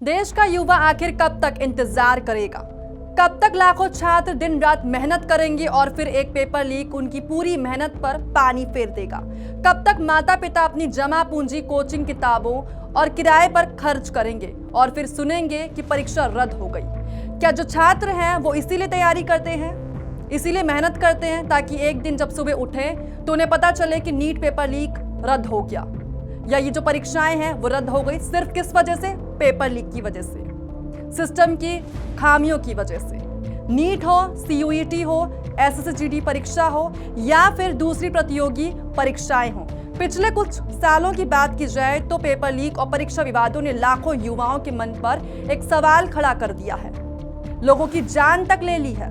देश का युवा आखिर कब तक इंतजार करेगा? कब तक लाखों छात्र दिन रात मेहनत करेंगे और फिर एक पेपर लीक उनकी पूरी मेहनत पर पानी फेर देगा? कब तक माता पिता अपनी जमा पूंजी कोचिंग किताबों और किराए पर खर्च करेंगे और फिर सुनेंगे कि परीक्षा रद्द हो गई? क्या जो छात्र हैं वो इसीलिए तैयारी करते हैं, इसीलिए मेहनत करते हैं ताकि एक दिन जब सुबह उठें तो उन्हें पता चले कि नीट पेपर लीक रद्द हो गया, या ये जो परीक्षाएं हैं वो रद्द हो गई सिर्फ किस वजह से? पेपर लीक की वजह से, सिस्टम की खामियों की वजह से। नीट हो, सीयूईटी हो, एसएससीजीडी परीक्षा हो या फिर दूसरी प्रतियोगी परीक्षाएं हो, पिछले कुछ सालों की बात की जाए तो पेपर लीक और परीक्षा विवादों ने लाखों युवाओं के मन पर एक सवाल खड़ा कर दिया है, लोगों की जान तक ले ली है।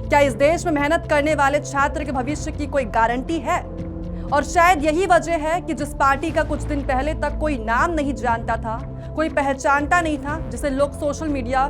क्या इस देश में मेहनत करने वाले छात्र के भविष्य की कोई गारंटी है? और शायद यही वजह है कि जिस पार्टी का कुछ दिन पहले तक कोई नाम नहीं जानता था, कोई पहचानता नहीं था, जिसे लोग सोशल मीडिया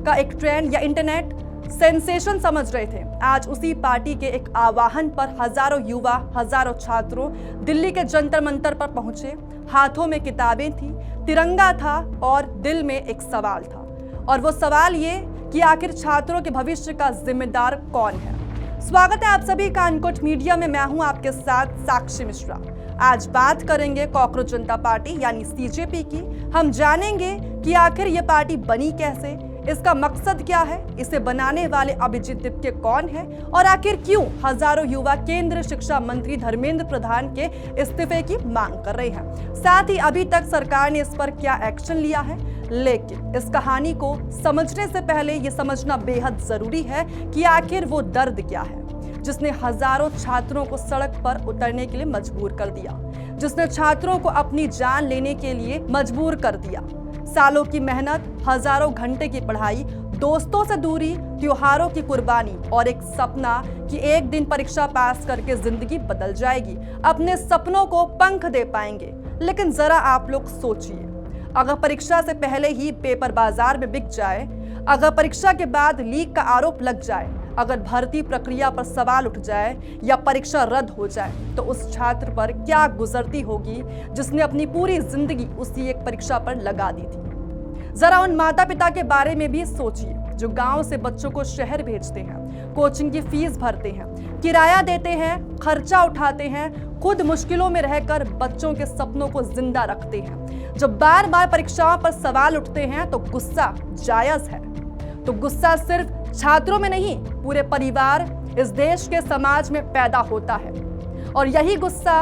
का एक ट्रेंड या इंटरनेट सेंसेशन समझ रहे थे, आज उसी पार्टी के एक आह्वान पर हजारों युवा, हजारों छात्रों दिल्ली के जंतर मंतर पर पहुंचे। हाथों में किताबें थी, तिरंगा था और दिल में एक सवाल था, और वो सवाल ये कि आखिर छात्रों के भविष्य का जिम्मेदार कौन है। स्वागत है आप सभी का अनकोट मीडिया में। मैं हूं आपके साथ साक्षी मिश्रा। आज बात करेंगे कॉकरोच जनता पार्टी यानी सीजेपी की। हम जानेंगे कि आखिर ये पार्टी बनी कैसे, इसका मकसद क्या है, इसे बनाने वाले अभिजीत दिप्के कौन है और आखिर क्यों हजारों युवा केंद्रीय शिक्षा मंत्री धर्मेंद्र प्रधान के इस्तीफे की मांग कर रहे हैं। साथ ही अभी तक सरकार ने इस पर क्या एक्शन लिया है। लेकिन इस कहानी को समझने से पहले ये समझना बेहद जरूरी है कि आखिर वो दर्द क्या है जिसने हजारों छात्रों को सड़क पर उतरने के लिए मजबूर कर दिया, जिसने छात्रों को अपनी जान लेने के लिए मजबूर कर दिया। सालों की मेहनत, हजारों घंटे की पढ़ाई, दोस्तों से दूरी, त्योहारों की कुर्बानी और एक सपना कि एक दिन परीक्षा पास करके जिंदगी बदल जाएगी, अपने सपनों को पंख दे पाएंगे। लेकिन जरा आप लोग सोचिए, अगर परीक्षा से पहले ही पेपर बाजार में बिक जाए, अगर परीक्षा के बाद लीक का आरोप लग जाए, अगर भर्ती प्रक्रिया पर सवाल उठ जाए या परीक्षा रद्द हो जाए, तो उस छात्र पर क्या गुजरती होगी जिसने अपनी पूरी जिंदगी उसी एक परीक्षा पर लगा दी थी। जरा उन माता पिता के बारे में भी सोचिए जो गांव से बच्चों को शहर भेजते हैं, कोचिंग की फीस भरते हैं, किराया देते हैं, खर्चा उठाते हैं, खुद मुश्किलों में रहकर बच्चों के सपनों को जिंदा रखते हैं। जब बार बार परीक्षाओं पर सवाल उठते हैं तो गुस्सा जायज है। तो गुस्सा सिर्फ छात्रों में नहीं, पूरे परिवार, इस देश के समाज में पैदा होता है, और यही गुस्सा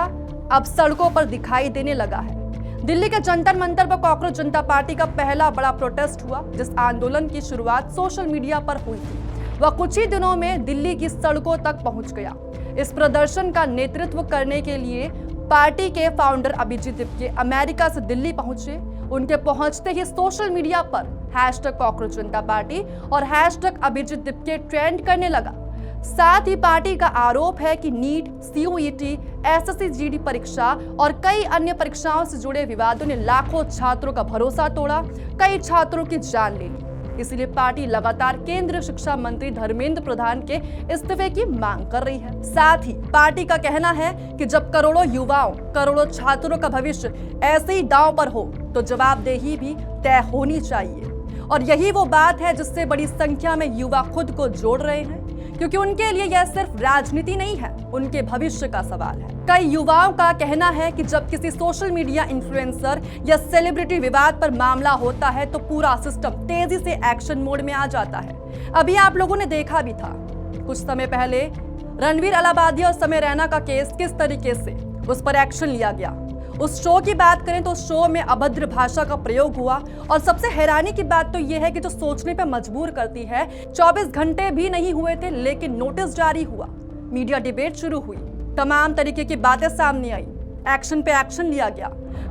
अब सड़कों पर दिखाई देने लगा है। दिल्ली के जंतर मंतर पर कॉकरोच जनता पार्टी का पहला बड़ा प्रोटेस्ट हुआ, जिस आंदोलन की शुरुआत सोशल मीडिया पर हुई थी, वह कुछ ही दिनों में दिल्ली की सड़कों तक पहुंच गया। इस प्रदर्शन का नेतृत्व करने के लिए पार्टी के फाउंडर अभिजीत दिप्के अमेरिका से दिल्ली पहुंचे। उनके पहुंचते ही सोशल मीडिया पर हैशटैग कॉकरोच जनता पार्टी और हैशटैग अभिजीत दिप्के ट्रेंड करने लगा। साथ ही पार्टी का आरोप है कि नीट, सीयूईटी, एसएससीजीडी परीक्षा और कई अन्य परीक्षाओं से जुड़े विवादों ने लाखों छात्रों का भरोसा तोड़ा, कई छात्रों की जान ले ली। इसलिए पार्टी लगातार केंद्रीय शिक्षा मंत्री धर्मेंद्र प्रधान के इस्तीफे की मांग कर रही है। साथ ही पार्टी का कहना है कि जब करोड़ों युवाओं, करोड़ों छात्रों का भविष्य ऐसे ही दांव पर हो तो जवाबदेही भी तय होनी चाहिए। और यही वो बात है जिससे बड़ी संख्या में युवा खुद को जोड़ रहे हैं, क्योंकि उनके लिए यह सिर्फ राजनीति नहीं है, उनके भविष्य का सवाल है। कई युवाओं का कहना है कि जब किसी सोशल मीडिया इन्फ्लुएंसर या सेलिब्रिटी विवाद पर मामला होता है तो पूरा सिस्टम तेजी से एक्शन मोड में आ जाता है। अभी आप लोगों ने देखा भी था कुछ समय पहले रणवीर अलाहाबादी और समय रैना का केस, किस तरीके से उस पर एक्शन लिया गया। उस शो की बात करें तो शो में अभद्र भाषा का प्रयोग हुआ, और सबसे हैरानी की बात तो यह है कि जो सोचने पर मजबूर करती है, 24 घंटे भी नहीं हुए थे लेकिन नोटिस जारी हुआ, मीडिया डिबेट शुरू हुई, तमाम तरीके की बातें सामने आई, एक्शन पे एक्शन लिया गया,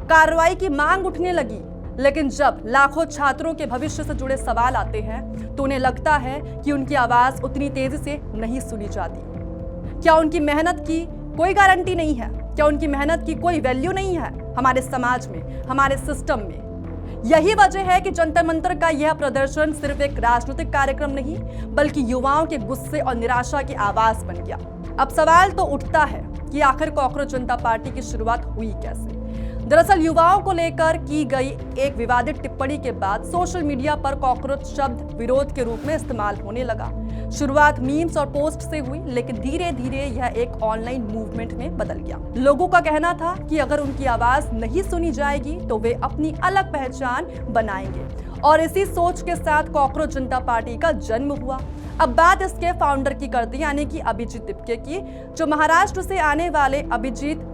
कार्रवाई की मांग उठने लगी। लेकिन जब लाखों छात्रों के भविष्य से जुड़े सवाल आते हैं तो उन्हें लगता है कि उनकी आवाज उतनी तेजी से नहीं सुनी जाती। क्या उनकी मेहनत की कोई गारंटी नहीं है? क्या उनकी मेहनत की कोई वैल्यू नहीं है हमारे समाज में, हमारे सिस्टम में? यही वजह है कि जंतर मंतर का यह प्रदर्शन सिर्फ एक राजनीतिक कार्यक्रम नहीं, बल्कि युवाओं के गुस्से और निराशा की आवाज बन गया। अब सवाल तो उठता है कि आखिर कॉकरोच जनता पार्टी की शुरुआत हुई कैसे? दरअसल युवाओं को लेकर की गई एक विवादित टिप्पणी के बाद सोशल मीडिया पर कॉकरोच शब्द विरोध के रूप में इस्तेमाल होने लगा। शुरुआत मीम्स और पोस्ट से हुई, लेकिन धीरे धीरे यह एक ऑनलाइन मूवमेंट में बदल गया। लोगों का कहना था कि अगर उनकी आवाज नहीं सुनी जाएगी तो वे अपनी अलग पहचान बनाएंगे, और इसी सोच के साथ कॉकरोच जनता पार्टी का जन्म हुआ। अब बात इसके फाउंडर की करते हैं, यानी कि अभिजीत दिपके की, जो महाराष्ट्र से आने वाले अभिजीत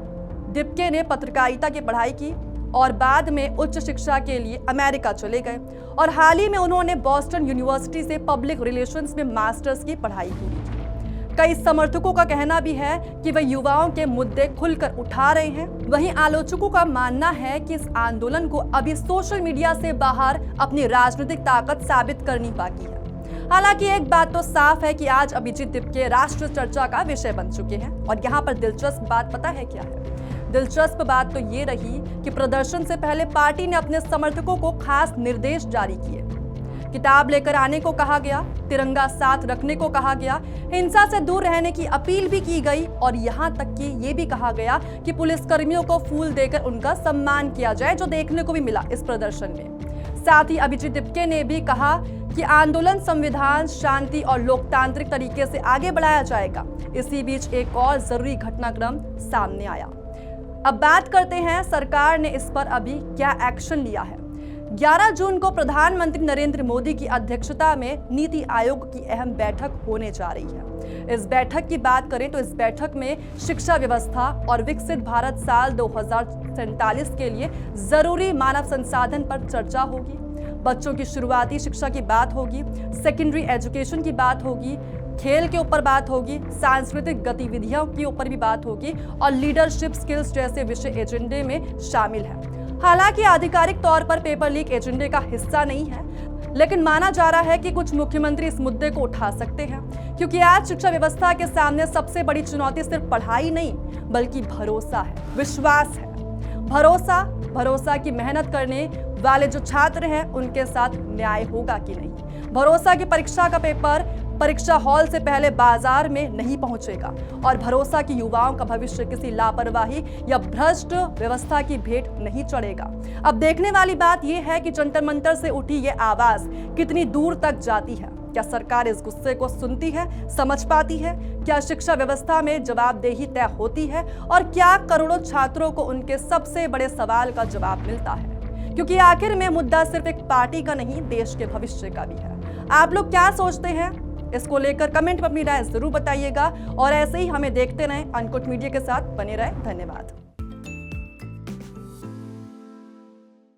दिपके ने पत्रकारिता की पढ़ाई की और बाद में उच्च शिक्षा के लिए अमेरिका चले गए, और हाल ही में उन्होंने बॉस्टन यूनिवर्सिटी से पब्लिक रिलेशंस में मास्टर्स की पढ़ाई पूरी की। कई समर्थकों का कहना भी है कि वे युवाओं के मुद्दे खुलकर उठा रहे हैं। वहीं आलोचकों का मानना है कि इस आंदोलन को अभी सोशल मीडिया से बाहर अपनी राजनीतिक ताकत साबित करनी बाकी है। हालांकि एक बात तो साफ है कि आज अभिजीत दिपके राष्ट्र चर्चा का विषय बन चुके हैं, और यहाँ पर दिलचस्प बात पता है क्या है? दिलचस्प बात तो ये रही कि प्रदर्शन से पहले पार्टी ने अपने समर्थकों को खास निर्देश जारी किए। किताब लेकर आने को कहा गया, तिरंगा साथ रखने को कहा गया, हिंसा से दूर रहने की अपील भी की गई, और यहाँ तक कि ये भी कहा गया कि पुलिसकर्मियों को फूल देकर उनका सम्मान किया जाए, जो देखने को भी मिला इस प्रदर्शन में। साथ ही अभिजीत दिपके ने भी कहा कि आंदोलन संविधान, शांति और लोकतांत्रिक तरीके से आगे बढ़ाया जाएगा। इसी बीच एक और जरूरी घटनाक्रम सामने आया। अब बात करते हैं सरकार ने इस पर अभी क्या एक्शन लिया है। 11 जून को प्रधानमंत्री नरेंद्र मोदी की अध्यक्षता में नीति आयोग की अहम बैठक होने जा रही है। इस बैठक की बात करें तो इस बैठक में शिक्षा व्यवस्था और विकसित भारत साल 2047 के लिए जरूरी मानव संसाधन पर चर्चा होगी। बच्चों की शुरुआती शिक्षा की बात होगी, सेकेंडरी एजुकेशन की बात होगी, खेल के ऊपर बात होगी, सांस्कृतिक गतिविधियों के ऊपर भी बात होगी, और लीडरशिप स्किल्स जैसे विषय एजेंडे में शामिल है। हालांकि आधिकारिक तौर पर पेपर लीक एजेंडे का हिस्सा नहीं है, लेकिन माना जा रहा है कि कुछ मुख्यमंत्री इस मुद्दे को उठा सकते हैं, क्योंकि आज शिक्षा व्यवस्था के सामने सबसे बड़ी चुनौती सिर्फ पढ़ाई नहीं बल्कि भरोसा है, विश्वास है। भरोसा की मेहनत करने वाले जो छात्र हैं उनके साथ न्याय होगा कि नहीं। भरोसा की परीक्षा का पेपर परीक्षा हॉल से पहले बाजार में नहीं पहुंचेगा, और भरोसा की युवाओं का भविष्य किसी लापरवाही या भ्रष्ट व्यवस्था की भेंट नहीं चढ़ेगा। अब देखने वाली बात यह है कि जंतर मंतर से उठी ये आवाज कितनी दूर तक जाती है। क्या सरकार इस गुस्से को सुनती है, समझ पाती है? क्या शिक्षा व्यवस्था में जवाबदेही तय होती है? और क्या करोड़ों छात्रों को उनके सबसे बड़े सवाल का जवाब मिलता है? क्योंकि आखिर में मुद्दा सिर्फ एक पार्टी का नहीं, देश के भविष्य का भी है। आप लोग क्या सोचते हैं इसको लेकर? कमेंट में अपनी राय जरूर बताइएगा, और ऐसे ही हमें देखते रहें। अनकट मीडिया के साथ बने रहें। धन्यवाद।